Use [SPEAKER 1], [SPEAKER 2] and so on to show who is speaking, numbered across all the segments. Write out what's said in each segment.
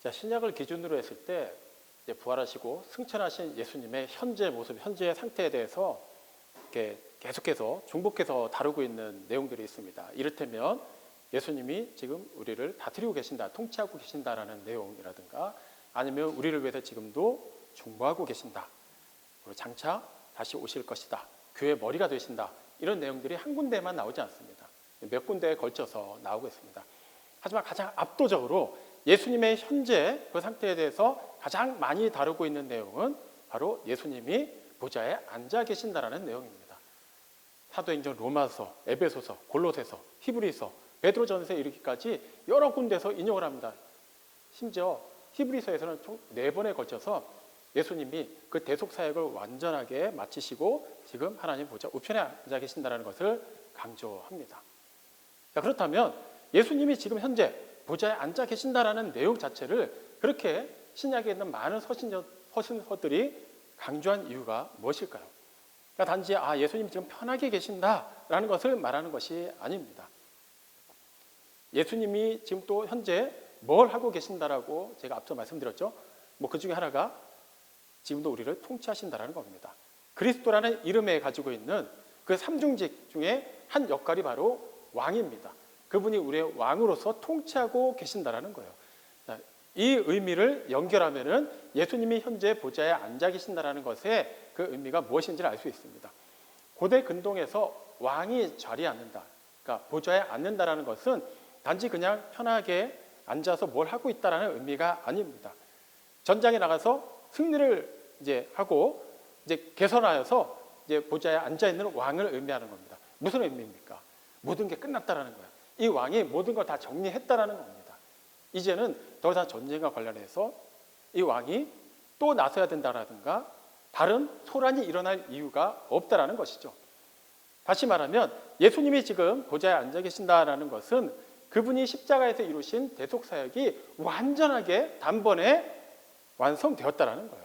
[SPEAKER 1] 자, 신약을 기준으로 했을 때 이제 부활하시고 승천하신 예수님의 현재 모습, 현재의 상태에 대해서 이렇게 계속해서 중복해서 다루고 있는 내용들이 있습니다. 이를테면 예수님이 지금 우리를 다스리고 계신다, 통치하고 계신다라는 내용이라든가, 아니면 우리를 위해서 지금도 중보하고 계신다, 그리고 장차 다시 오실 것이다, 교회의 머리가 되신다, 이런 내용들이 한 군데만 나오지 않습니다. 몇 군데에 걸쳐서 나오고 있습니다. 하지만 가장 압도적으로 예수님의 현재 그 상태에 대해서 가장 많이 다루고 있는 내용은 바로 예수님이 보좌에 앉아 계신다라는 내용입니다. 사도행전 로마서, 에베소서, 골로새서, 히브리서, 베드로전서에 이르기까지 여러 군데서 인용을 합니다. 심지어 히브리서에서는 총 4번에 걸쳐서 예수님이 그 대속 사역을 완전하게 마치시고 지금 하나님 보좌 우편에 앉아 계신다는 것을 강조합니다. 자, 그렇다면 예수님이 지금 현재 보좌에 앉아 계신다라는 내용 자체를 그렇게 신약에 있는 많은 서신서들이 강조한 이유가 무엇일까요? 그러니까 단지 예수님이 지금 편하게 계신다라는 것을 말하는 것이 아닙니다. 예수님이 지금 또 현재 뭘 하고 계신다라고 제가 앞서 말씀드렸죠. 그 중에 하나가 지금도 우리를 통치하신다라는 겁니다. 그리스도라는 이름에 가지고 있는 그 삼중직 중에 한 역할이 바로 왕입니다. 그분이 우리의 왕으로서 통치하고 계신다라는 거예요. 이 의미를 연결하면은 예수님이 현재 보좌에 앉아 계신다라는 것의 그 의미가 무엇인지를 알 수 있습니다. 고대 근동에서 왕이 자리에 앉는다, 그러니까 보좌에 앉는다라는 것은 단지 그냥 편하게 앉아서 뭘 하고 있다라는 의미가 아닙니다. 전장에 나가서 승리를 이제 하고 이제 개선하여서 이제 보좌에 앉아 있는 왕을 의미하는 겁니다. 무슨 의미입니까? 모든 게 끝났다라는 거예요. 이 왕이 모든 걸 다 정리했다라는 겁니다. 이제는 더 이상 전쟁과 관련해서 이 왕이 또 나서야 된다라든가 다른 소란이 일어날 이유가 없다라는 것이죠. 다시 말하면 예수님이 지금 보좌에 앉아 계신다라는 것은 그분이 십자가에서 이루신 대속 사역이 완전하게 단번에 완성되었다라는 거예요.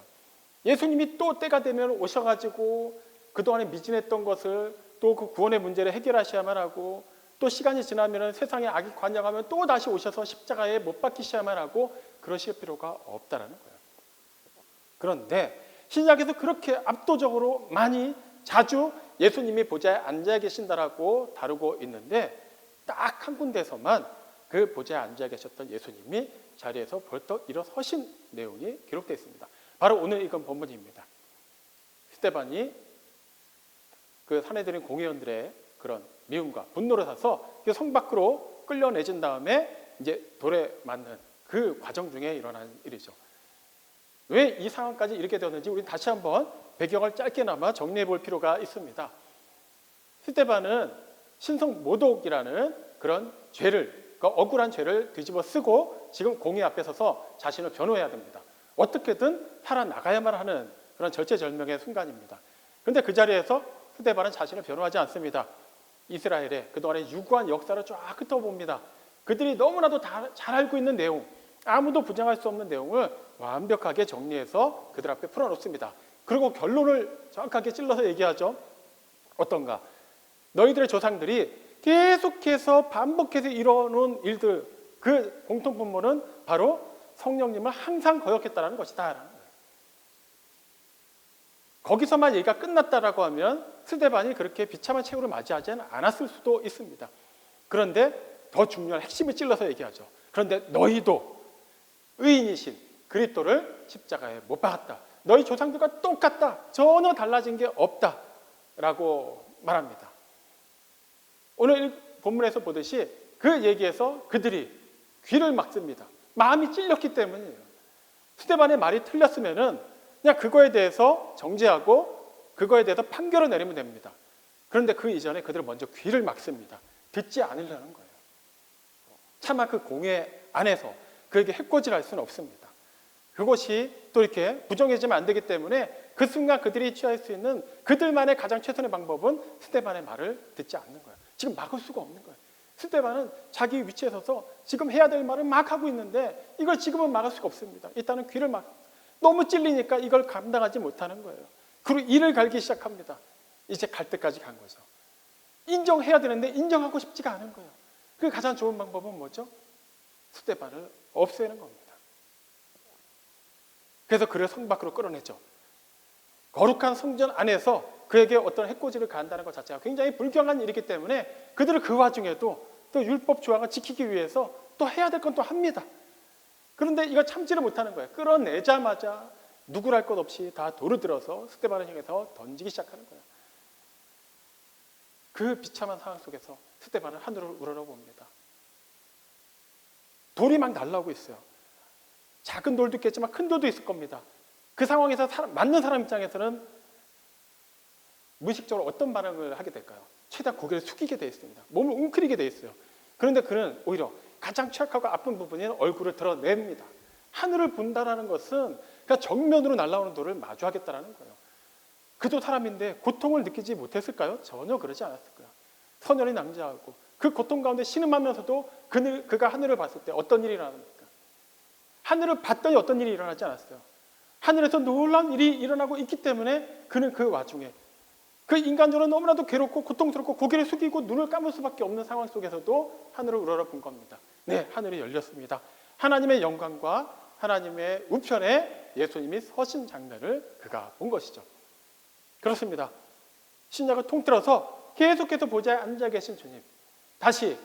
[SPEAKER 1] 예수님이 또 때가 되면 오셔가지고 그동안에 미진했던 것을 또 그 구원의 문제를 해결하셔야만 하고, 또 시간이 지나면 세상의 악이 관영하면 또 다시 오셔서 십자가에 못 박히셔야만 하고 그러실 필요가 없다라는 거예요. 그런데 신약에서 그렇게 압도적으로 많이 자주 예수님이 보좌에 앉아 계신다라고 다루고 있는데 딱 한 군데서만 그 보좌에 앉아 계셨던 예수님이 자리에서 벌떡 일어서신 내용이 기록되어 있습니다. 바로 오늘 읽은 본문입니다. 스데반이 그 사내들인 공회원들의 그런 미움과 분노를 사서 성 밖으로 끌려내진 다음에 이제 돌에 맞는 그 과정 중에 일어난 일이죠. 왜 이 상황까지 이렇게 되었는지 우리 다시 한번 배경을 짧게나마 정리해 볼 필요가 있습니다. 스데반은 신성 모독이라는 그런 죄를, 그러니까 억울한 죄를 뒤집어 쓰고 지금 공의 앞에 서서 자신을 변호해야 됩니다. 어떻게든 살아나가야만 하는 그런 절체절명의 순간입니다. 그런데 그 자리에서 스데반은 자신을 변호하지 않습니다. 이스라엘의 그동안의 유구한 역사를 쫙 훑어봅니다. 그들이 너무나도 잘 알고 있는 내용, 아무도 부정할 수 없는 내용을 완벽하게 정리해서 그들 앞에 풀어놓습니다. 그리고 결론을 정확하게 찔러서 얘기하죠. 어떤가? 너희들의 조상들이 계속해서 반복해서 이뤄놓은 일들, 그 공통분모는 바로 성령님을 항상 거역했다는 것이다. 거기서만 얘기가 끝났다라고 하면 스데반이 그렇게 비참한 최후를 맞이하지는 않았을 수도 있습니다. 그런데 더 중요한 핵심을 찔러서 얘기하죠. 그런데 너희도 의인이신 그리스도를 십자가에 못 박았다. 너희 조상들과 똑같다. 전혀 달라진 게 없다. 라고 말합니다. 오늘 본문에서 보듯이 그 얘기에서 그들이 귀를 막습니다. 마음이 찔렸기 때문이에요. 스데반의 말이 틀렸으면은 그냥 그거에 대해서 정죄하고 그거에 대해서 판결을 내리면 됩니다. 그런데 그 이전에 그들은 먼저 귀를 막습니다. 듣지 않으려는 거예요. 차마 그 공회 안에서 그에게 해코지할 수는 없습니다. 그것이 또 이렇게 부정해지면 안 되기 때문에 그 순간 그들이 취할 수 있는 그들만의 가장 최선의 방법은 스데반의 말을 듣지 않는 거예요. 지금 막을 수가 없는 거예요. 스데반은 자기 위치에 서서 지금 해야 될 말을 막 하고 있는데 이걸 지금은 막을 수가 없습니다. 일단은 귀를 너무 찔리니까 이걸 감당하지 못하는 거예요. 그리고 이를 갈기 시작합니다. 이제 갈 때까지 간 거죠. 인정해야 되는데 인정하고 싶지가 않은 거예요. 그 가장 좋은 방법은 뭐죠? 스데반을 없애는 겁니다. 그래서 그를 성 밖으로 끌어내죠. 거룩한 성전 안에서 그에게 어떤 해코지를 가한다는 것 자체가 굉장히 불경한 일이기 때문에 그들은 그 와중에도 또 율법 조항을 지키기 위해서 또 해야 될 건 또 합니다. 그런데 이거 참지를 못하는 거예요. 끌어내자마자 누구랄 것 없이 다 돌을 들어서 스데반을 향해서 던지기 시작하는 거예요. 그 비참한 상황 속에서 스데반은 하늘을 우러러봅니다. 돌이 막 날라오고 있어요. 작은 돌도 있겠지만 큰 돌도 있을 겁니다. 그 상황에서 맞는 사람 입장에서는 무의식적으로 어떤 반응을 하게 될까요? 최대한 고개를 숙이게 되어 있습니다. 몸을 웅크리게 되어 있어요. 그런데 그는 오히려 가장 취약하고 아픈 부분인 얼굴을 드러냅니다. 하늘을 본다는 것은 그냥 정면으로 날아오는 돌을 마주하겠다는 거예요. 그도 사람인데 고통을 느끼지 못했을까요? 전혀 그러지 않았을 거예요. 선열이 낭자하고 그 고통 가운데 신음하면서도 그가 하늘을 봤을 때 어떤 일이 일어납니까? 하늘을 봤더니 어떤 일이 일어나지 않았어요. 하늘에서 놀라운 일이 일어나고 있기 때문에 그는 그 와중에 그 인간적으로 너무나도 괴롭고 고통스럽고 고개를 숙이고 눈을 감을 수밖에 없는 상황 속에서도 하늘을 우러러본 겁니다. 네, 하늘이 열렸습니다. 하나님의 영광과 하나님의 우편에 예수님이 서신 장면을 그가 본 것이죠. 그렇습니다. 신약을 통틀어서 계속해서 보좌에 앉아 계신 주님, 다시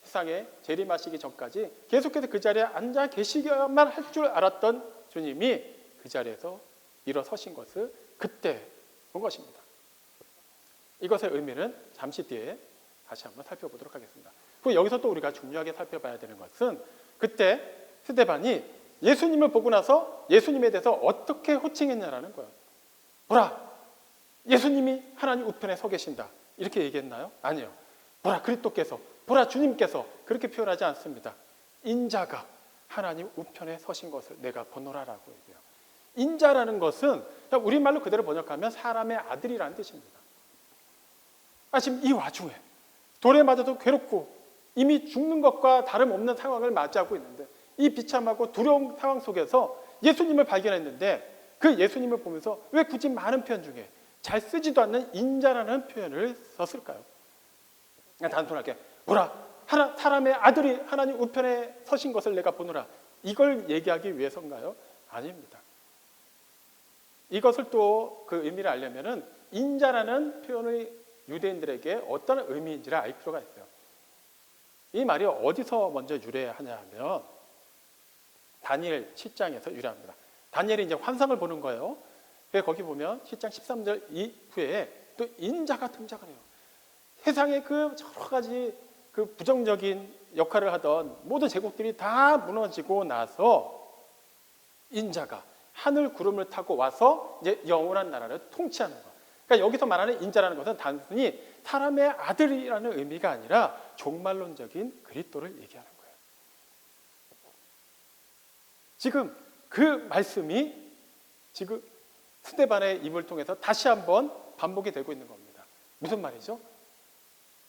[SPEAKER 1] 세상에 재림하시기 전까지 계속해서 그 자리에 앉아 계시기만 할 줄 알았던 주님이 그 자리에서 일어서신 것을 그때 본 것입니다. 이것의 의미는 잠시 뒤에 다시 한번 살펴보도록 하겠습니다. 그리고 여기서 또 우리가 중요하게 살펴봐야 되는 것은 그때 스데반이 예수님을 보고 나서 예수님에 대해서 어떻게 호칭했냐라는 거예요. 보라, 예수님이 하나님 우편에 서 계신다. 이렇게 얘기했나요? 아니요. 보라, 그리스도께서, 보라, 주님께서 그렇게 표현하지 않습니다. 인자가 하나님 우편에 서신 것을 내가 보노라라고 얘기해요. 인자라는 것은 우리말로 그대로 번역하면 사람의 아들이라는 뜻입니다. 지금 이 와중에 돌에 맞아도 괴롭고 이미 죽는 것과 다름없는 상황을 맞이하고 있는데 이 비참하고 두려운 상황 속에서 예수님을 발견했는데 그 예수님을 보면서 왜 굳이 많은 표현 중에 잘 쓰지도 않는 인자라는 표현을 썼을까요? 그냥 단순하게 보라, 사람의 아들이 하나님 우편에 서신 것을 내가 보노라, 이걸 얘기하기 위해서인가요? 아닙니다. 이것을 또 그 의미를 알려면은 인자라는 표현의 유대인들에게 어떤 의미인지를 알 필요가 있어요. 이 말이 어디서 먼저 유래하냐 하면 다니엘 7장에서 유래합니다. 다니엘이 이제 환상을 보는 거예요. 거기 보면 7장 13절 이후에 또 인자가 등장을 해요. 세상에 그 여러 가지 그 부정적인 역할을 하던 모든 제국들이 다 무너지고 나서 인자가 하늘 구름을 타고 와서 이제 영원한 나라를 통치하는 것. 그러니까 여기서 말하는 인자라는 것은 단순히 사람의 아들이라는 의미가 아니라 종말론적인 그리스도를 얘기하는 거예요. 지금 그 말씀이 지금 스데반의 입을 통해서 다시 한번 반복이 되고 있는 겁니다. 무슨 말이죠?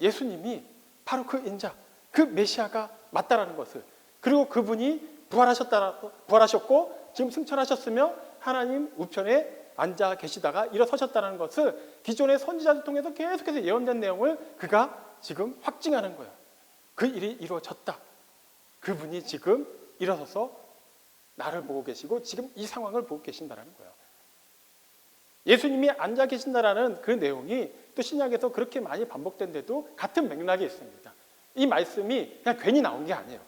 [SPEAKER 1] 예수님이 바로 그 인자, 그 메시아가 맞다라는 것을, 그리고 그분이 부활하셨고 지금 승천하셨으며 하나님 우편에 앉아 계시다가 일어서셨다는 것을 기존의 선지자를 통해서 계속해서 예언된 내용을 그가 지금 확증하는 거예요. 그 일이 이루어졌다. 그분이 지금 일어서서 나를 보고 계시고 지금 이 상황을 보고 계신다는 거예요. 예수님이 앉아 계신다라는 그 내용이 또 신약에서 그렇게 많이 반복된데도 같은 맥락이 있습니다. 이 말씀이 그냥 괜히 나온 게 아니에요.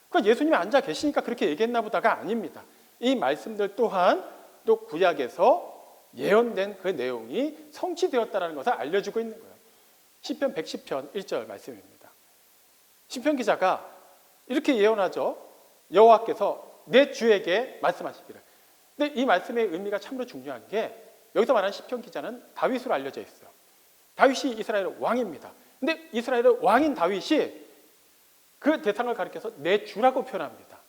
[SPEAKER 1] 그러니까 예수님이 앉아 계시니까 그렇게 얘기했나 보다가 아닙니다. 이 말씀들 또한 또 구약에서 예언된 그 내용이 성취되었다는 것을 알려주고 있는 거예요. 시편 110편 1절 말씀입니다. 시편 기자가 이렇게 예언하죠. 여호와께서 내 주에게 말씀하시기를. 근데 이 말씀의 의미가 참으로 중요한 게 여기서 말하는 시편 기자는 다윗으로 알려져 있어요. 다윗이 이스라엘 왕입니다. 근데 이스라엘 왕인 다윗이 그 대상을 가리켜서 내 주라고 표현합니다.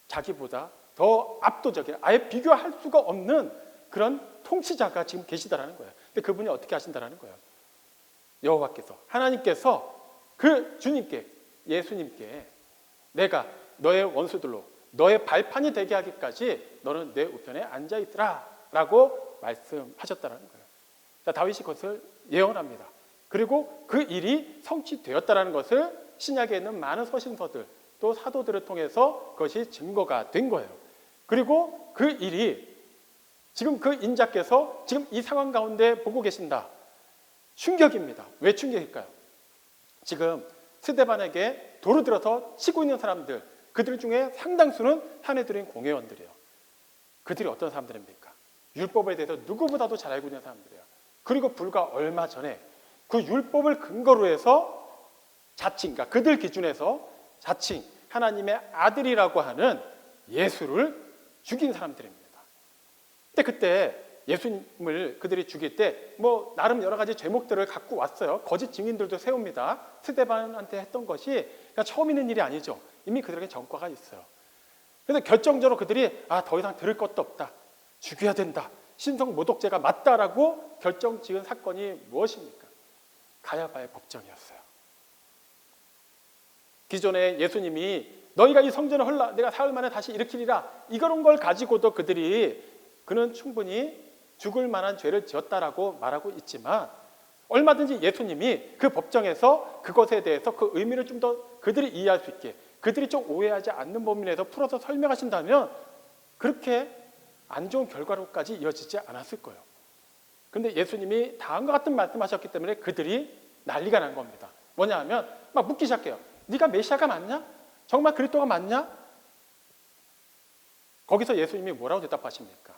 [SPEAKER 1] 자기보다 더 압도적인, 아예 비교할 수가 없는 그런 통치자가 지금 계시다라는 거예요. 근데 그분이 어떻게 하신다라는 거예요? 여호와께서, 하나님께서 그 주님께, 예수님께 내가 너의 원수들로 너의 발판이 되게 하기까지 너는 내 우편에 앉아 있으라 라고 말씀하셨다는 거예요. 자, 다윗이 그것을 예언합니다. 그리고 그 일이 성취되었다는 것을 신약에 있는 많은 서신서들 또 사도들을 통해서 그것이 증거가 된 거예요. 그리고 그 일이 지금 그 인자께서 지금 이 상황 가운데 보고 계신다. 충격입니다. 왜 충격일까요? 지금 스데반에게 돌을 들어서 치고 있는 사람들, 그들 중에 상당수는 사내들인 공회원들이에요. 그들이 어떤 사람들입니까? 율법에 대해서 누구보다도 잘 알고 있는 사람들이에요. 그리고 불과 얼마 전에 그 율법을 근거로 해서 자칭, 그러니까 그들 기준에서 자칭 하나님의 아들이라고 하는 예수를 죽인 사람들입니다. 근데 그때 예수님을 그들이 죽일 때 뭐 나름 여러 가지 제목들을 갖고 왔어요. 거짓 증인들도 세웁니다. 스데반한테 했던 것이 그러니까 처음 있는 일이 아니죠. 이미 그들에게 전과가 있어요. 그래서 결정적으로 그들이 더 이상 들을 것도 없다. 죽여야 된다. 신성모독죄가 맞다라고 결정 지은 사건이 무엇입니까? 가야바의 법정이었어요. 기존에 예수님이 너희가 이 성전을 헐라 내가 사흘 만에 다시 일으키리라 이런 걸 가지고도 그는 충분히 죽을 만한 죄를 지었다라고 말하고 있지만 얼마든지 예수님이 그 법정에서 그것에 대해서 그 의미를 좀 더 그들이 이해할 수 있게 그들이 좀 오해하지 않는 범위 내에서 풀어서 설명하신다면 그렇게 안 좋은 결과로까지 이어지지 않았을 거예요. 그런데 예수님이 다음과 같은 말씀하셨기 때문에 그들이 난리가 난 겁니다. 뭐냐 하면 막 묻기 시작해요. 네가 메시아가 맞냐? 정말 그리스도가 맞냐? 거기서 예수님이 뭐라고 대답하십니까?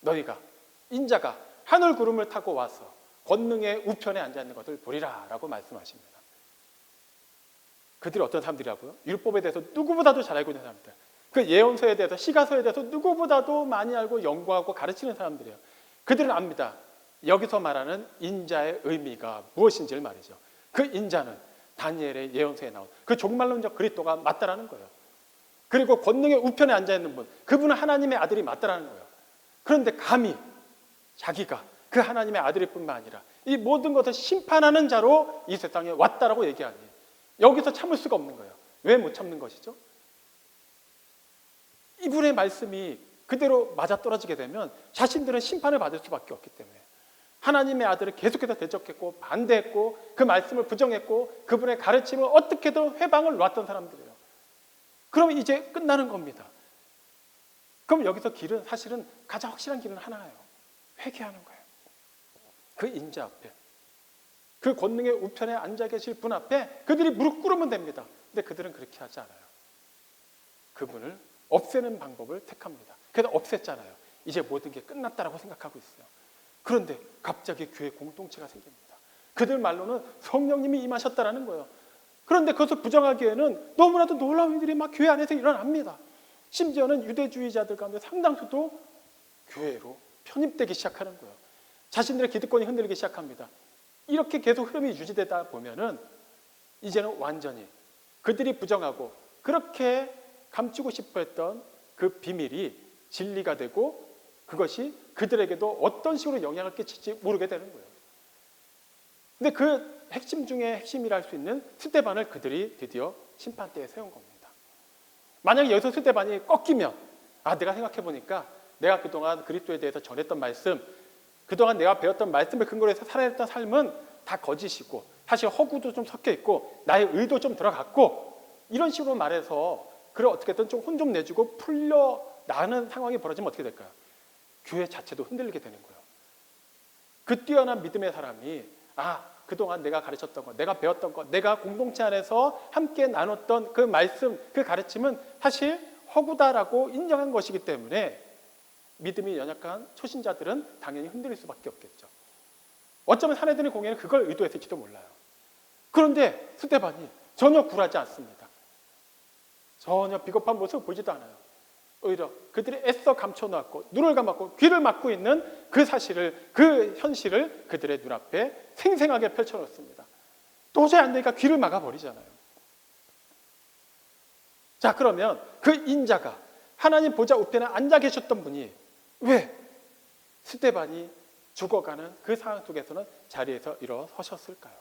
[SPEAKER 1] 너희가 인자가 하늘 구름을 타고 와서 권능의 우편에 앉아있는 것을 보리라 라고 말씀하십니다. 그들이 어떤 사람들이라고요? 율법에 대해서 누구보다도 잘 알고 있는 사람들, 그 예언서에 대해서 시가서에 대해서 누구보다도 많이 알고 연구하고 가르치는 사람들이에요. 그들은 압니다. 여기서 말하는 인자의 의미가 무엇인지를 말이죠. 그 인자는 다니엘의 예언서에 나온 그 종말론적 그리스도가 맞다라는 거예요. 그리고 권능의 우편에 앉아있는 분, 그분은 하나님의 아들이 맞다라는 거예요. 그런데 감히 자기가 그 하나님의 아들일 뿐만 아니라 이 모든 것을 심판하는 자로 이 세상에 왔다라고 얘기하니 여기서 참을 수가 없는 거예요. 왜 못 참는 것이죠? 이분의 말씀이 그대로 맞아떨어지게 되면 자신들은 심판을 받을 수밖에 없기 때문에 하나님의 아들을 계속해서 대적했고 반대했고 그 말씀을 부정했고 그분의 가르침을 어떻게든 회방을 놨던 사람들이에요. 그럼 이제 끝나는 겁니다. 그럼 여기서 길은 사실은 가장 확실한 길은 하나예요. 회개하는 거예요. 그 인자 앞에, 그 권능의 우편에 앉아 계실 분 앞에 그들이 무릎 꿇으면 됩니다. 근데 그들은 그렇게 하지 않아요. 그분을 없애는 방법을 택합니다. 그래서 없앴잖아요. 이제 모든 게 끝났다라고 생각하고 있어요. 그런데 갑자기 교회 공동체가 생깁니다. 그들 말로는 성령님이 임하셨다라는 거예요. 그런데 그것을 부정하기에는 너무나도 놀라운 일이 막 교회 안에서 일어납니다. 심지어는 유대주의자들 가운데 상당수도 교회로 편입되기 시작하는 거예요. 자신들의 기득권이 흔들리기 시작합니다. 이렇게 계속 흐름이 유지되다 보면은 이제는 완전히 그들이 부정하고 그렇게 감추고 싶어 했던 그 비밀이 진리가 되고 그것이 그들에게도 어떤 식으로 영향을 끼칠지 모르게 되는 거예요. 근데 그 핵심 중에 핵심이라 할 수 있는 스데반을 그들이 드디어 심판대에 세운 겁니다. 만약에 여기서 스데반이 꺾이면 내가 생각해보니까 내가 그동안 그리스도에 대해서 전했던 말씀, 그동안 내가 배웠던 말씀을 근거로 해서 살아냈던 삶은 다 거짓이고 사실 허구도 좀 섞여 있고 나의 의도 좀 들어갔고 이런 식으로 말해서 그를 어떻게든 좀 혼 좀 내주고 풀려나가는 상황이 벌어지면 어떻게 될까요? 교회 자체도 흔들리게 되는 거예요. 그 뛰어난 믿음의 사람이 그동안 내가 가르쳤던 것, 내가 배웠던 것, 내가 공동체 안에서 함께 나눴던 그 말씀, 그 가르침은 사실 허구다라고 인정한 것이기 때문에 믿음이 연약한 초신자들은 당연히 흔들릴 수밖에 없겠죠. 어쩌면 사내들의 공예는 그걸 의도했을지도 몰라요. 그런데 스데반이 전혀 굴하지 않습니다. 전혀 비겁한 모습을 보이지도 않아요. 오히려 그들이 애써 감춰놓았고 눈을 감았고 귀를 막고 있는 그 사실을, 그 현실을 그들의 눈앞에 생생하게 펼쳐놓습니다. 도저히 안 되니까 귀를 막아버리잖아요. 자, 그러면 그 인자가 하나님 보좌 우편에 앉아 계셨던 분이 왜 스데반이 죽어가는 그 상황 속에서는 자리에서 일어서셨을까요?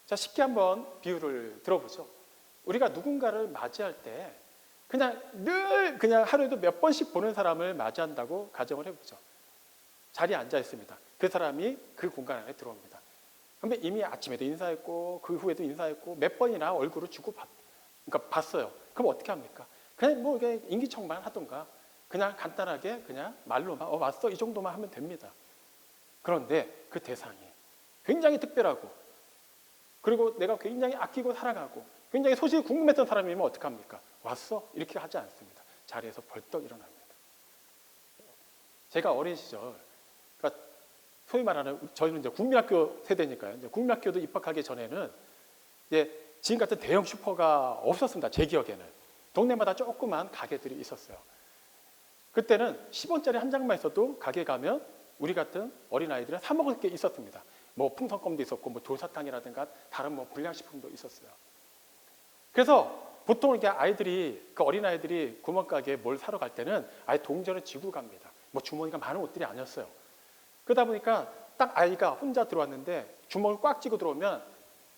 [SPEAKER 1] 자, 쉽게 한번 비유를 들어보죠. 우리가 누군가를 맞이할 때 그냥 하루에도 몇 번씩 보는 사람을 맞이한다고 가정을 해보죠. 자리에 앉아 있습니다. 그 사람이 그 공간 안에 들어옵니다. 그런데 이미 아침에도 인사했고 그 후에도 인사했고 몇 번이나 얼굴을 주고받고 그러니까 봤어요. 그럼 어떻게 합니까? 그냥 뭐 이게 인기척만 하던가 그냥 간단하게 그냥 말로만 왔어 이 정도만 하면 됩니다. 그런데 그 대상이 굉장히 특별하고 그리고 내가 굉장히 아끼고 사랑하고 굉장히 소식이 궁금했던 사람이면 어떡합니까? 왔어? 이렇게 하지 않습니다. 자리에서 벌떡 일어납니다. 제가 어린 시절, 그러니까 소위 말하는 저희는 이제 국민학교 세대니까요. 이제 국민학교도 입학하기 전에는 이제 지금 같은 대형 슈퍼가 없었습니다. 제 기억에는. 동네마다 조그만 가게들이 있었어요. 그때는 10원짜리 한 장만 있어도 가게 가면 우리 같은 어린아이들은 사 먹을 게 있었습니다. 뭐 풍선껌도 있었고 뭐 돌사탕이라든가 다른 뭐 불량식품도 있었어요. 그래서 보통 이렇게 아이들이 그 어린아이들이 구멍가게에 뭘 사러 갈 때는 아예 동전을 쥐고 갑니다. 뭐 주머니가 많은 옷들이 아니었어요. 그러다 보니까 딱 아이가 혼자 들어왔는데 주먹을 꽉 쥐고 들어오면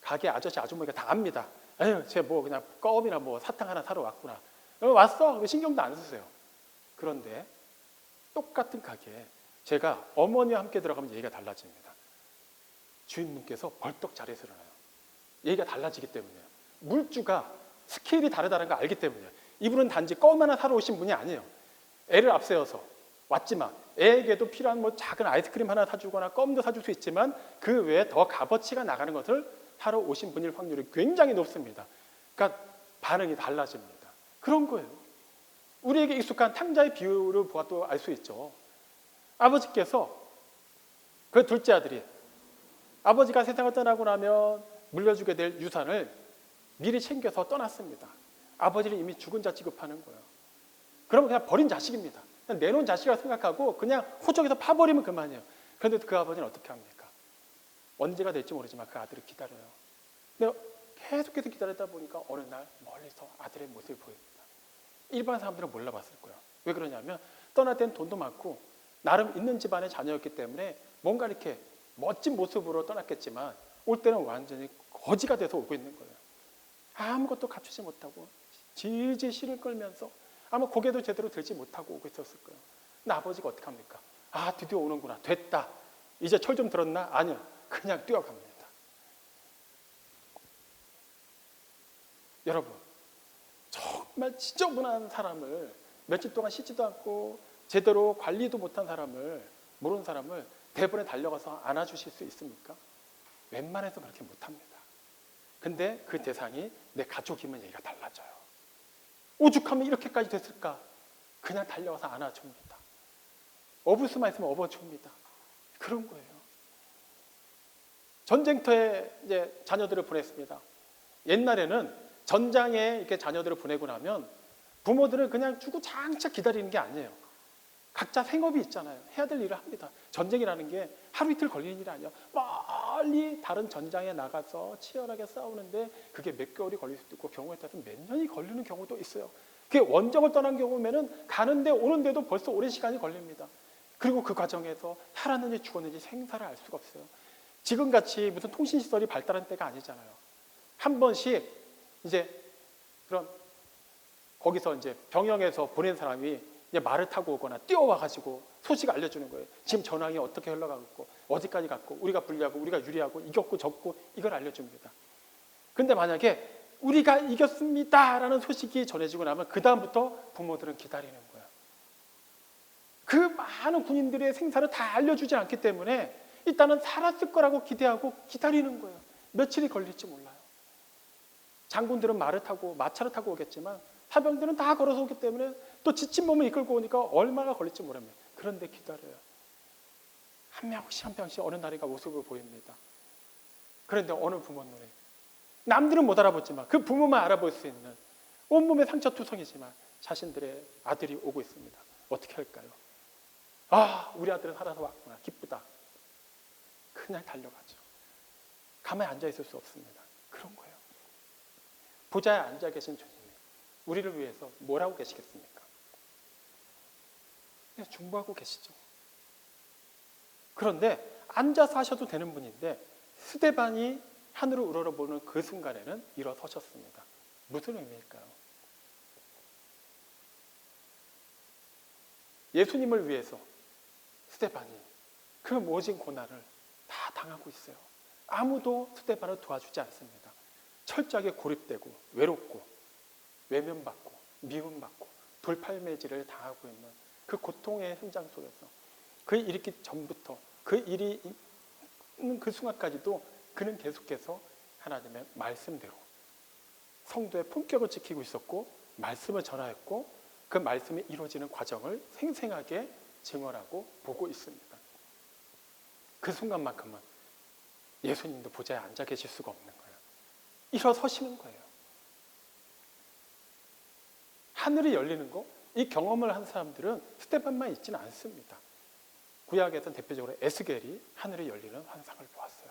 [SPEAKER 1] 가게 아저씨 아주머니가 다 압니다. 에휴, 쟤 뭐 그냥 껌이나 뭐 사탕 하나 사러 왔구나. 왔어? 신경도 안 쓰세요. 그런데 똑같은 가게에 제가 어머니와 함께 들어가면 얘기가 달라집니다. 주인분께서 벌떡 자리에서 일어나요. 얘기가 달라지기 때문에요. 물주가 스케일이 다르다는 걸 알기 때문이에요. 이분은 단지 껌 하나 사러 오신 분이 아니에요. 애를 앞세워서 왔지만 애에게도 필요한 뭐 작은 아이스크림 하나 사주거나 껌도 사줄 수 있지만 그 외에 더 값어치가 나가는 것을 사러 오신 분일 확률이 굉장히 높습니다. 그러니까 반응이 달라집니다. 그런 거예요. 우리에게 익숙한 탕자의 비유를 보아도 알 수 있죠. 아버지께서 그 둘째 아들이 아버지가 세상을 떠나고 나면 물려주게 될 유산을 미리 챙겨서 떠났습니다. 아버지는 이미 죽은 자 취급하는 거예요. 그러면 그냥 버린 자식입니다. 그냥 내놓은 자식이라고 생각하고 그냥 호적에서 파버리면 그만이에요. 그런데 그 아버지는 어떻게 합니까? 언제가 될지 모르지만 그 아들을 기다려요. 근데 계속해서 기다리다 보니까 어느 날 멀리서 아들의 모습이 보입니다. 일반 사람들은 몰라봤을 거예요. 왜 그러냐면 떠날 땐 돈도 많고 나름 있는 집안의 자녀였기 때문에 뭔가 이렇게 멋진 모습으로 떠났겠지만 올 때는 완전히 거지가 돼서 오고 있는 거예요. 아무것도 갖추지 못하고 질질 씨를 끌면서 아마 고개도 제대로 들지 못하고 오고 있었을 거예요. 근데 아버지가 어떻게 합니까? 아, 드디어 오는구나. 됐다. 이제 철 좀 들었나? 아니요. 그냥 뛰어갑니다. 여러분, 정말 지저분한 사람을 며칠 동안 씻지도 않고 제대로 관리도 못한 사람을 모르는 사람을 대번에 달려가서 안아주실 수 있습니까? 웬만해서 그렇게 못합니다. 근데 그 대상이 내 가족이면 얘기가 달라져요. 오죽하면 이렇게까지 됐을까? 그냥 달려가서 안아줍니다. 업을 수만 있으면 업어줍니다. 그런 거예요. 전쟁터에 이제 자녀들을 보냈습니다. 옛날에는 전장에 이렇게 자녀들을 보내고 나면 부모들은 그냥 주구장창 기다리는 게 아니에요. 각자 생업이 있잖아요. 해야 될 일을 합니다. 전쟁이라는 게 하루 이틀 걸리는 일이 아니에요. 멀리 다른 전장에 나가서 치열하게 싸우는데 그게 몇 개월이 걸릴 수도 있고 경우에 따라서 몇 년이 걸리는 경우도 있어요. 그게 원정을 떠난 경우면은 가는데 오는데도 벌써 오랜 시간이 걸립니다. 그리고 그 과정에서 살았는지 죽었는지 생사를 알 수가 없어요. 지금같이 무슨 통신시설이 발달한 때가 아니잖아요. 한 번씩 이제 그런 거기서 이제 병영에서 보낸 사람이 이제 말을 타고 오거나 뛰어와가지고 소식 알려주는 거예요. 지금 전황이 어떻게 흘러가고 있고 어디까지 갔고 우리가 불리하고 우리가 유리하고 이겼고 졌고 이걸 알려줍니다. 근데 만약에 우리가 이겼습니다라는 소식이 전해지고 나면 그 다음부터 부모들은 기다리는 거예요. 그 많은 군인들의 생사를 다 알려주지 않기 때문에 일단은 살았을 거라고 기대하고 기다리는 거예요. 며칠이 걸릴지 몰라요. 장군들은 말을 타고 마차를 타고 오겠지만 사병들은 다 걸어서 오기 때문에 또 지친 몸을 이끌고 오니까 얼마나 걸릴지 모릅니다. 그런데 기다려요. 한 명씩 한 명씩 어느 날인가 모습을 보입니다. 그런데 어느 부모 눈에 남들은 못 알아보지만 그 부모만 알아볼 수 있는 온몸에 상처투성이지만 자신들의 아들이 오고 있습니다. 어떻게 할까요? 아, 우리 아들은 살아서 왔구나. 기쁘다. 그냥 달려가죠. 가만히 앉아 있을 수 없습니다. 그런 거예요. 보좌에 앉아 계신 주님이 우리를 위해서 뭘 하고 계시겠습니까? 그냥 중보하고 계시죠. 그런데 앉아서 하셔도 되는 분인데 스데반이 하늘을 우러러보는 그 순간에는 일어서셨습니다. 무슨 의미일까요? 예수님을 위해서 스데반이 그 모진 고난을 다 당하고 있어요. 아무도 스데반을 도와주지 않습니다. 철저하게 고립되고 외롭고 외면받고 미움받고 돌팔매질을 당하고 있는 그 고통의 현장 속에서 그 일이 있기 전부터 그 일이 있는 그 순간까지도 그는 계속해서 하나님의 말씀대로 성도의 품격을 지키고 있었고 말씀을 전하였고 그 말씀이 이루어지는 과정을 생생하게 증언하고 보고 있습니다. 그 순간만큼은 예수님도 보좌에 앉아 계실 수가 없는 거예요. 일어서시는 거예요. 하늘이 열리는 거, 이 경험을 한 사람들은 스데반만 있지는 않습니다. 구약에서는 대표적으로 에스겔이 하늘이 열리는 환상을 보았어요.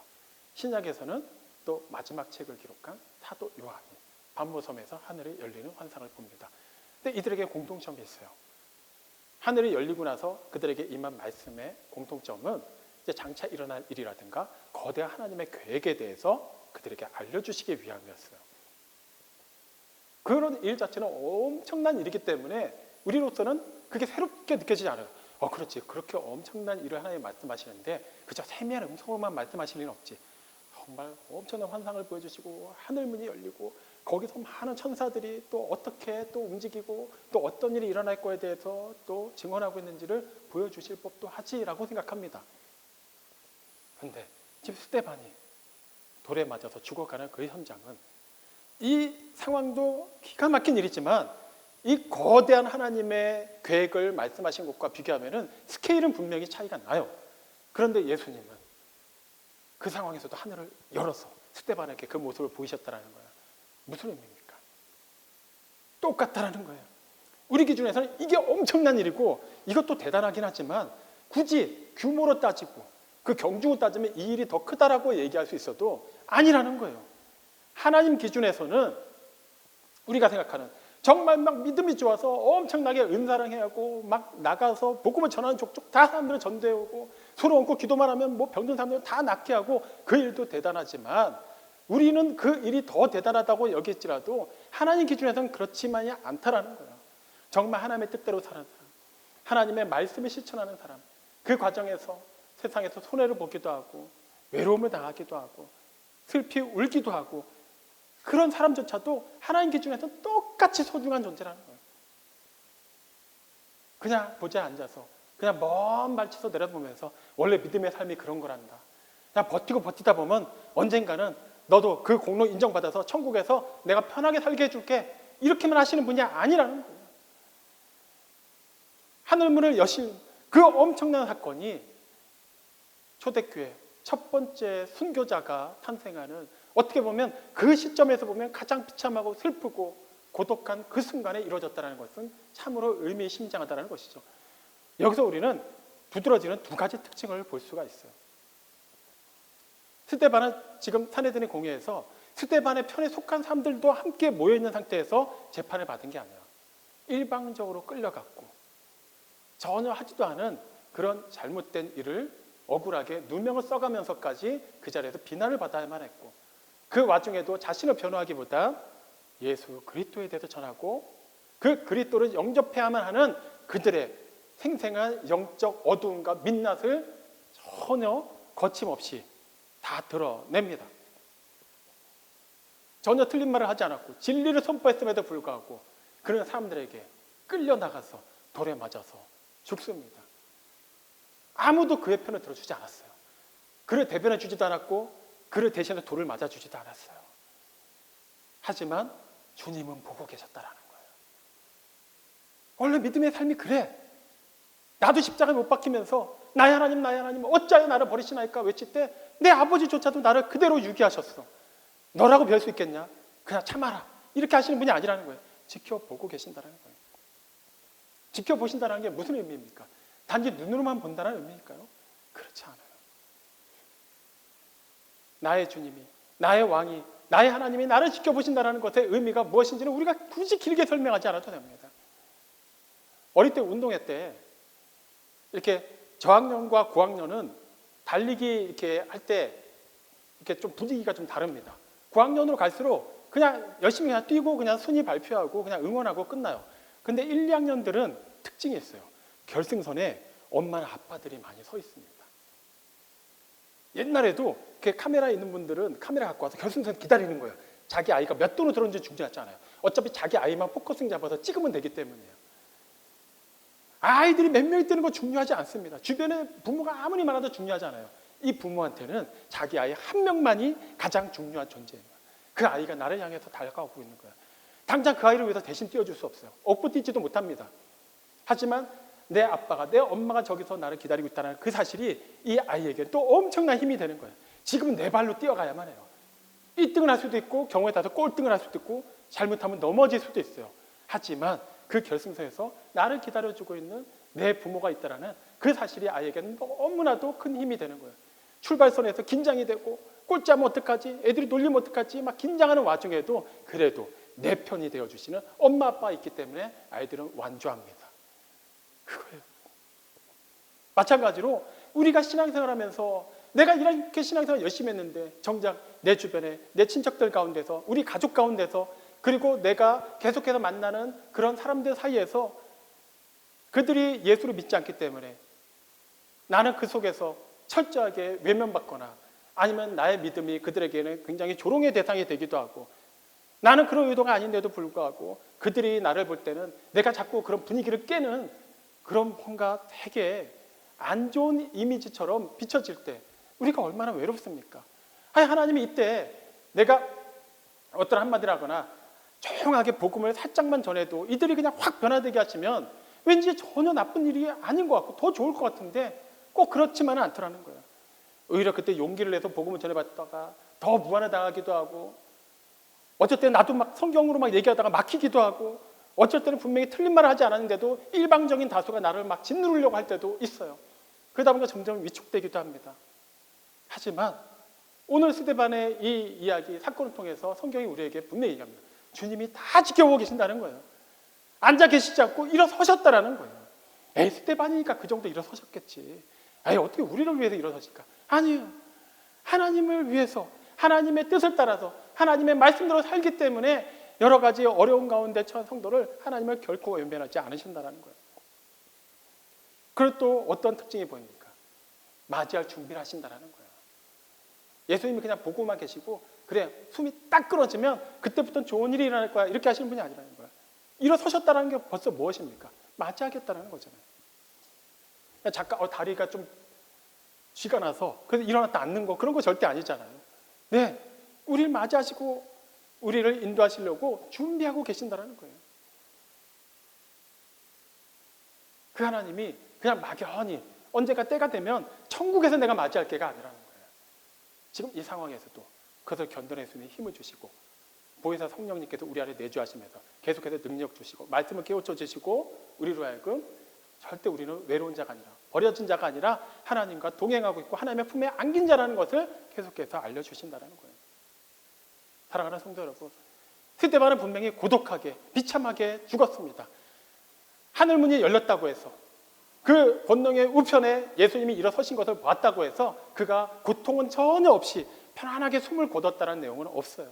[SPEAKER 1] 신약에서는 또 마지막 책을 기록한 사도 요한이 반모섬에서 하늘이 열리는 환상을 봅니다. 근데 이들에게 공통점이 있어요. 하늘이 열리고 나서 그들에게 임한 말씀의 공통점은 이제 장차 일어날 일이라든가 거대한 하나님의 계획에 대해서 그들에게 알려주시기 위함이었어요. 그런 일 자체는 엄청난 일이기 때문에 우리로서는 그게 새롭게 느껴지지 않아요. 그렇지. 그렇게 엄청난 일을 하나님 말씀하시는데 그저 세미한 음성으로만 말씀하실 리는 없지. 정말 엄청난 환상을 보여주시고 하늘문이 열리고 거기서 많은 천사들이 또 어떻게 또 움직이고 또 어떤 일이 일어날 거에 대해서 또 증언하고 있는지를 보여주실 법도 하지라고 생각합니다. 그런데 지금 스데반이 돌에 맞아서 죽어가는 그 현장은 이 상황도 기가 막힌 일이지만 이 거대한 하나님의 계획을 말씀하신 것과 비교하면 스케일은 분명히 차이가 나요. 그런데 예수님은 그 상황에서도 하늘을 열어서 스데반에게 그 모습을 보이셨다는 거예요. 무슨 의미입니까? 똑같다라는 거예요. 우리 기준에서는 이게 엄청난 일이고 이것도 대단하긴 하지만 굳이 규모로 따지고 그 경중으로 따지면 이 일이 더 크다라고 얘기할 수 있어도 아니라는 거예요. 하나님 기준에서는 우리가 생각하는 정말 막 믿음이 좋아서 엄청나게 은사랑해하고 막 나가서 복음을 전하는 족족 다 사람들을 전도해오고 서로 얹고 기도만 하면 뭐 병든 사람들을 다 낫게 하고 그 일도 대단하지만 우리는 그 일이 더 대단하다고 여길지라도 하나님 기준에서는 그렇지만이 않다라는 거예요. 정말 하나님의 뜻대로 사는 사람, 하나님의 말씀을 실천하는 사람, 그 과정에서 세상에서 손해를 보기도 하고 외로움을 당하기도 하고 슬피 울기도 하고 그런 사람조차도 하나님 기준에서 똑같이 소중한 존재라는 거예요. 그냥 보좌에 앉아서 그냥 먼 발치에서 내려보면서 원래 믿음의 삶이 그런 거란다. 그냥 버티고 버티다 보면 언젠가는 너도 그 공로 인정받아서 천국에서 내가 편하게 살게 해줄게. 이렇게만 하시는 분이 아니라는 거예요. 하늘문을 여신 그 엄청난 사건이 초대교회 첫 번째 순교자가 탄생하는 어떻게 보면 그 시점에서 보면 가장 비참하고 슬프고 고독한 그 순간에 이루어졌다는 것은 참으로 의미심장하다는 것이죠. 여기서 우리는 두드러지는 두 가지 특징을 볼 수가 있어요. 스데반은 지금 사내들의 공회에서 스데반의 편에 속한 사람들도 함께 모여있는 상태에서 재판을 받은 게 아니야. 일방적으로 끌려갔고 전혀 하지도 않은 그런 잘못된 일을 억울하게 누명을 써가면서까지 그 자리에서 비난을 받아야만 했고 그 와중에도 자신을 변호하기보다 예수 그리스도에 대해서 전하고 그 그리스도를 영접해야만 하는 그들의 생생한 영적 어두움과 민낯을 전혀 거침없이 다 드러냅니다. 전혀 틀린 말을 하지 않았고 진리를 선포했음에도 불구하고 그런 사람들에게 끌려나가서 돌에 맞아서 죽습니다. 아무도 그의 편을 들어주지 않았어요. 그를 대변해 주지도 않았고 그를 대신해 돌을 맞아주지도 않았어요. 하지만 주님은 보고 계셨다라는 거예요. 원래 믿음의 삶이 그래. 나도 십자가에 못 박히면서 나의 하나님 어찌하여 나를 버리시나이까 외칠 때 내 아버지조차도 나를 그대로 유기하셨어. 너라고 배울 수 있겠냐? 그냥 참아라. 이렇게 하시는 분이 아니라는 거예요. 지켜보고 계신다는 거예요. 지켜보신다는 게 무슨 의미입니까? 단지 눈으로만 본다는 의미일까요? 그렇지 않아요. 나의 주님이, 나의 왕이, 나의 하나님이 나를 지켜보신다는 것의 의미가 무엇인지는 우리가 굳이 길게 설명하지 않아도 됩니다. 어릴 때 운동회 때 이렇게 저학년과 고학년은 달리기 이렇게 할 때 이렇게 좀 분위기가 좀 다릅니다. 고학년으로 갈수록 그냥 열심히 그냥 뛰고 그냥 순위 발표하고 그냥 응원하고 끝나요. 근데 1, 2학년들은 특징이 있어요. 결승선에 엄마나 아빠들이 많이 서 있습니다. 옛날에도 이렇게 카메라 있는 분들은 카메라 갖고 와서 결승선 기다리는 거예요. 자기 아이가 몇 돈을 들었는지 중요하지 않아요. 어차피 자기 아이만 포커싱 잡아서 찍으면 되기 때문이에요. 아이들이 몇 명이 뜨는 거 중요하지 않습니다. 주변에 부모가 아무리 많아도 중요하지 않아요. 이 부모한테는 자기 아이 한 명만이 가장 중요한 존재예요. 그 아이가 나를 향해서 달려가고 있는 거예요. 당장 그 아이를 위해서 대신 뛰어줄 수 없어요. 업고 뛰지도 못합니다. 하지만 내 아빠가, 내 엄마가 저기서 나를 기다리고 있다는 그 사실이 이 아이에게 또 엄청난 힘이 되는 거예요. 지금은 내 발로 뛰어가야만 해요. 1등을 할 수도 있고 경우에 따라서 꼴등을 할 수도 있고 잘못하면 넘어질 수도 있어요. 하지만 그 결승선에서 나를 기다려주고 있는 내 부모가 있다는 그 사실이 아이에게는 너무나도 큰 힘이 되는 거예요. 출발선에서 긴장이 되고 꼴찌하면 어떡하지? 애들이 놀리면 어떡하지? 막 긴장하는 와중에도 그래도 내 편이 되어주시는 엄마 아빠가 있기 때문에 아이들은 완주합니다. 그거예요. 마찬가지로 우리가 신앙생활하면서 내가 이렇게 신앙생활 열심히 했는데 정작 내 주변에 내 친척들 가운데서 우리 가족 가운데서 그리고 내가 계속해서 만나는 그런 사람들 사이에서 그들이 예수를 믿지 않기 때문에 나는 그 속에서 철저하게 외면받거나 아니면 나의 믿음이 그들에게는 굉장히 조롱의 대상이 되기도 하고 나는 그런 의도가 아닌데도 불구하고 그들이 나를 볼 때는 내가 자꾸 그런 분위기를 깨는 그런 뭔가 되게 안 좋은 이미지처럼 비춰질 때 우리가 얼마나 외롭습니까? 아니 하나님이 이때 내가 어떤 한마디를 하거나 조용하게 복음을 살짝만 전해도 이들이 그냥 확 변화되게 하시면 왠지 전혀 나쁜 일이 아닌 것 같고 더 좋을 것 같은데 꼭 그렇지만은 않더라는 거예요. 오히려 그때 용기를 내서 복음을 전해봤다가 더 무안을 당하기도 하고 어쩔 때는 나도 막 성경으로 막 얘기하다가 막히기도 하고 어쩔 때는 분명히 틀린 말을 하지 않았는데도 일방적인 다수가 나를 막 짓누르려고 할 때도 있어요. 그러다 보니까 점점 위축되기도 합니다. 하지만 오늘 스데반의 이 이야기, 사건을 통해서 성경이 우리에게 분명히 얘기합니다. 주님이 다 지켜보고 계신다는 거예요. 앉아 계시지 않고 일어서셨다라는 거예요. 에이, 스데반이니까 그 정도 일어서셨겠지. 에이, 어떻게 우리를 위해서 일어서실까? 아니에요. 하나님을 위해서, 하나님의 뜻을 따라서, 하나님의 말씀대로 살기 때문에 여러 가지 어려운 가운데 처한 성도를 하나님을 결코 외면하지 않으신다는 거예요. 그리고 또 어떤 특징이 보입니까? 맞이할 준비를 하신다는 거예요. 예수님이 그냥 보고만 계시고 그래 숨이 딱 끊어지면 그때부터는 좋은 일이 일어날 거야 이렇게 하시는 분이 아니라는 거예요. 일어서셨다는 게 벌써 무엇입니까? 맞이하겠다는 거잖아요. 잠깐 다리가 좀 쥐가 나서 그래서 일어났다 앉는 거 그런 거 절대 아니잖아요. 네, 우리를 맞이하시고 우리를 인도하시려고 준비하고 계신다는 거예요. 그 하나님이 그냥 막연히 언제가 때가 되면 천국에서 내가 맞이할 게가 아니라는 거예요. 지금 이 상황에서도 그것을 견뎌낼 수 있는 힘을 주시고 보혜사 성령님께서 우리 안에 내주하시면서 계속해서 능력 주시고 말씀을 깨우쳐 주시고 우리로 하여금 절대 우리는 외로운 자가 아니라 버려진 자가 아니라 하나님과 동행하고 있고 하나님의 품에 안긴 자라는 것을 계속해서 알려주신다는 거예요. 사랑하는 성도 여러분, 스데반은 분명히 고독하게 비참하게 죽었습니다. 하늘문이 열렸다고 해서 그 권능의 우편에 예수님이 일어서신 것을 봤다고 해서 그가 고통은 전혀 없이 편안하게 숨을 거뒀다는 내용은 없어요.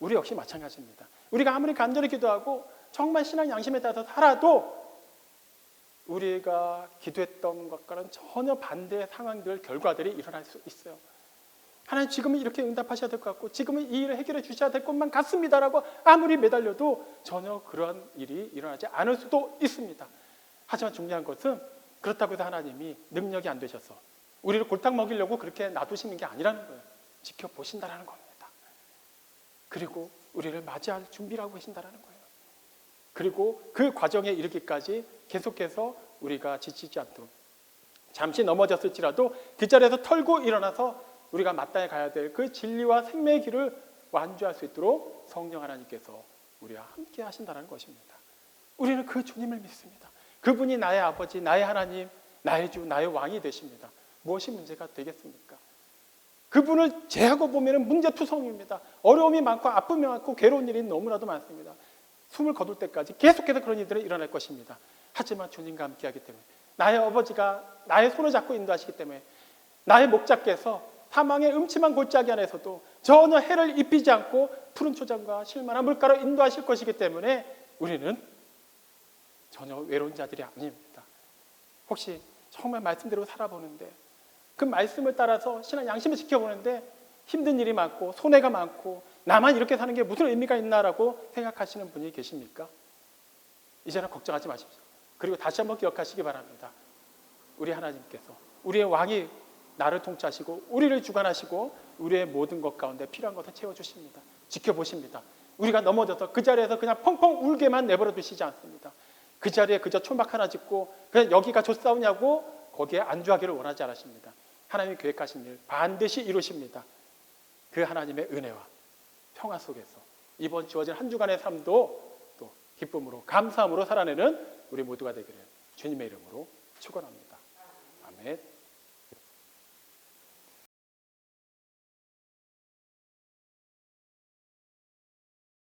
[SPEAKER 1] 우리 역시 마찬가지입니다. 우리가 아무리 간절히 기도하고 정말 신앙 양심에 따라서 살아도 우리가 기도했던 것과는 전혀 반대의 상황들, 결과들이 일어날 수 있어요. 하나님 지금은 이렇게 응답하셔야 될 것 같고 지금은 이 일을 해결해 주셔야 될 것만 같습니다라고 아무리 매달려도 전혀 그러한 일이 일어나지 않을 수도 있습니다. 하지만 중요한 것은 그렇다고 해서 하나님이 능력이 안 되셔서 우리를 골탕 먹이려고 그렇게 놔두시는 게 아니라는 거예요. 지켜보신다라는 겁니다. 그리고 우리를 맞이할 준비를 하고 계신다는 거예요. 그리고 그 과정에 이르기까지 계속해서 우리가 지치지 않도록 잠시 넘어졌을지라도 그 자리에서 털고 일어나서 우리가 마땅히 가야 될 그 진리와 생명의 길을 완주할 수 있도록 성령 하나님께서 우리와 함께 하신다는 것입니다. 우리는 그 주님을 믿습니다. 그분이 나의 아버지, 나의 하나님, 나의 주, 나의 왕이 되십니다. 무엇이 문제가 되겠습니까? 그분을 제하고 보면 문제투성입니다. 어려움이 많고 아픔이 많고 괴로운 일이 너무나도 많습니다. 숨을 거둘 때까지 계속해서 그런 일들이 일어날 것입니다. 하지만 주님과 함께하기 때문에 나의 아버지가 나의 손을 잡고 인도하시기 때문에 나의 목자께서 사망의 음침한 골짜기 안에서도 전혀 해를 입히지 않고 푸른 초장과 실만한 물가로 인도하실 것이기 때문에 우리는 전혀 외로운 자들이 아닙니다. 혹시 정말 말씀대로 살아보는데 그 말씀을 따라서 신앙 양심을 지켜보는데 힘든 일이 많고 손해가 많고 나만 이렇게 사는 게 무슨 의미가 있나라고 생각하시는 분이 계십니까? 이제는 걱정하지 마십시오. 그리고 다시 한번 기억하시기 바랍니다. 우리 하나님께서, 우리의 왕이 나를 통치하시고 우리를 주관하시고 우리의 모든 것 가운데 필요한 것을 채워주십니다. 지켜보십니다. 우리가 넘어져서 그 자리에서 그냥 펑펑 울게만 내버려 두시지 않습니다. 그 자리에 그저 초막 하나 짓고 그냥 여기가 좋사오냐고 거기에 안주하기를 원하지 않으십니다. 하나님이 계획하신 일 반드시 이루십니다. 그 하나님의 은혜와 평화 속에서 이번 주어진 한 주간의 삶도 또 기쁨으로 감사함으로 살아내는 우리 모두가 되기를 주님의 이름으로 축원합니다. 아멘.